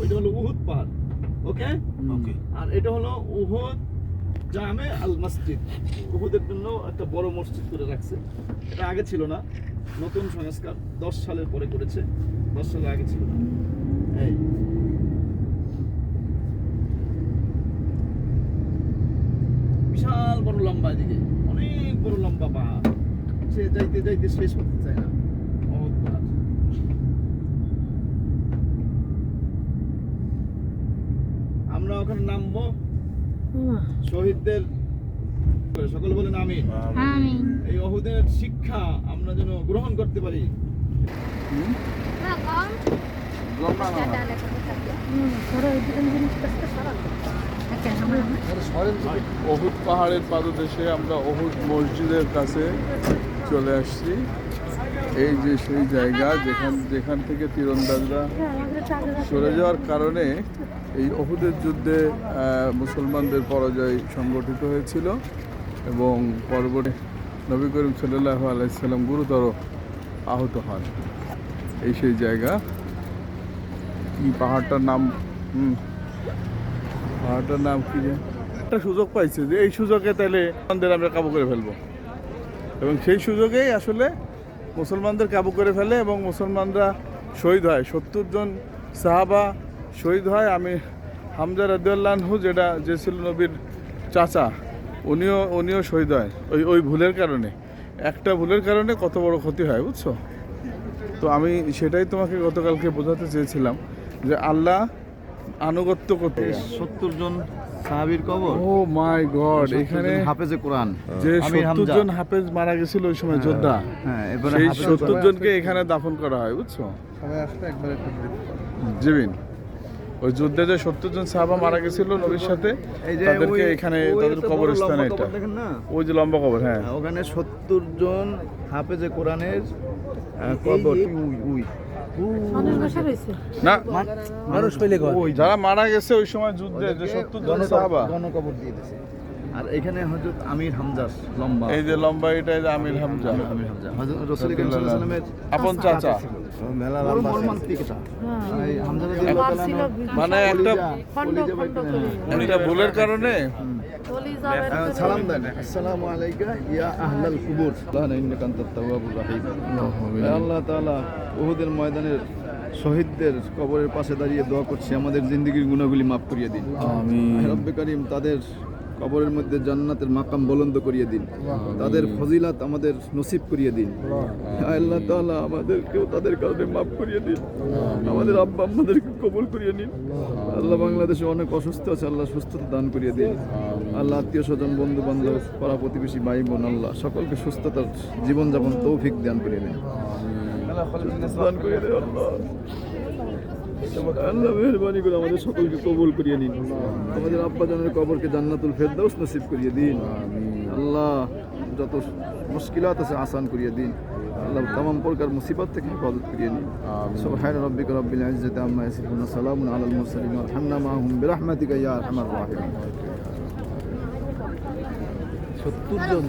ওইটা হলো উহুদ পাহাড়। ওকে ওকে। আর এটা হলো উহুদ জামে আল মসজিদ। উহুদের জন্য একটা বড় মসজিদ করে রাখছে। এটা আগে ছিল না, নতুন সংস্কার 10 সালের পরে করেছে, 10 সালের আগে ছিল না। এই বিশাল বড় লম্বা, এদিকে অনেক বড় লম্বা পাহাড়, সে যাইতে যাইতে শেষ করতে চায় না। উহুদ পাহাড়। আমরা ওখানে নামবো, শহীদদের সকলে বলেন আমিন। আমিন। এই উহুদের শিক্ষা আমরা যেন গ্রহণ করতে পারি। অহুদ পাহাড়ের পাদদেশে আমরা অহুদ মসজিদের কাছে চলে আসছি। এই যে সেই জায়গা যেখান থেকে তীরন্দাজরা সরে যাওয়ার কারণে এই অহুদের যুদ্ধে মুসলমানদের পরাজয় সংগঠিত হয়েছিল এবং পরবর্তী নবী করিম সাল্লাল্লাহু আলাইহি সাল্লাম গুরুতর আহত হন। এই সেই জায়গা। কি পাহাড়টার নাম? পাহাড়টার নাম কি? একটা সুযোগ পাইছে যে এই সুযোগে তাহলে আমাদের আমরা কাবু করে ফেলবো, এবং সেই সুযোগেই আসলে মুসলমানদের কাবু করে ফেলে এবং মুসলমানরা শহীদ হয়। 70 জন সাহাবা শহীদ হয়। আমি হামজা রাদিয়াল্লাহু আনহু যে ছিল নবীর চাচা, উনিও শহীদ হয় ওই ভুলের কারণে। একটা ভুলের কারণে কত বড় ক্ষতি হয়, বুঝছো? তো আমি সেটাই তোমাকে গতকালকে বোঝাতে চেয়েছিলাম যে আল্লাহ আনুগত্য করতে। 70 জন সাহাবীর কবর। ও মাই গড! এখানে হাফেজে কোরআন যে আমির 70 হামজা। জন হাফেজ মারা গেছিল ওই সময় যোদ্ধা, হ্যাঁ, এবারে সেই হাফেজ 70 করা- জনকে এখানে দাফন করা হয়, বুঝছো? জিবিন ওই যুদ্ধে যে 70 জন সাহাবা মারা গেছিল নবীর সাথে, এই যে তাদেরকে ওই- এখানে ওই তাদের একটা বড় কবরস্থান লম্বা এটা। কবর দেখেন না? ওই যে লম্বা কবর, হ্যাঁ। ওখানে 70 জন হাফেজে কোরআনের কবর। উই মানুষ বসে রয়েছে। না, মানুষ পেলে যারা মারা গেছে ওই সময় যুদ্ধে যে 70 জন সাহাবা, গণকবর দিয়ে দিয়েছে। আর এখানে হযরত আমির হামজা লম্বা, এই যে লম্বা, এটা এই যে আমির হামজা, আমির হামজা হযরত রাসূল করিম সাল্লাল্লাহু আলাইহি ওয়াসাল্লামের আপন চাচা। মেলা লম্বা মর্মান্তিক এটা। এই হামজা রাদিয়াল্লাহু তাআলা ছিল মানে একটা খন্ড খন্ড করে। একটা ভুলের কারণে চলে যাবে। সালাম দেন, আসসালামু আলাইকা ইয়া আহলাল কুবুর আল্লাহ ইন্নাকা আনতাত তাওয়াবুর রহিম। আল্লাহ তাআলা উহুদের ময়দানের শহীদদের কবরের পাশে দাঁড়িয়ে দোয়া করছি, আমাদের জিন্দেগীর গুনাহগুলি মাফ করিয়ে দিন। আমিন। রব্বে করিম তাদের কবরের মধ্যে জান্নাতের মাকাম বুলন্দ করিয়ে দিন, তাদের ফজিলাত আমাদের নসিব করিয়ে দিন। আল্লাহ তাআলা আমাদেরকেও তাদের কারণে মাফ করিয়ে দিন, আমাদের আব্বা আম্মাদেরকে কবুল করিয়ে নিন। আল্লাহ বাংলাদেশে অনেক অসুস্থ আছে, আল্লাহ সুস্থতা দান করিয়ে দিন। আল্লাহ আত্মীয় স্বজন বন্ধু বান্ধব পাড়া প্রতিবেশী ভাই বোন আল্লাহ সকলকে সুস্থতার জীবনযাপন তৌফিক দান করিয়ে দিন, দান করিয়ে দিন। আল্লাহ মেহরবানি করে আমাদের সকলকে কবুল করিয়ে নিন, আমাদের আব্বাজানের কবরকে জান্নাতুল ফেরদাউস নসিব করিয়ে দিন। আল্লাহ যত মুশকিলাত আছে আসান করিয়ে দিন, আল্লাহ तमाम প্রকার মুসিবত থেকে হেফাজত করিয়ে নিন। সুবহান রাব্বিকা রাব্বিল ইজ্জাতি আম্মা ইয়াসিফুন, সালামুন আলাল মুরসালিন, আলহামদুলিল্লাহি মা'হুম বিরহমাতিকা ইয়া আরহামার রাহিমিন। 70 জন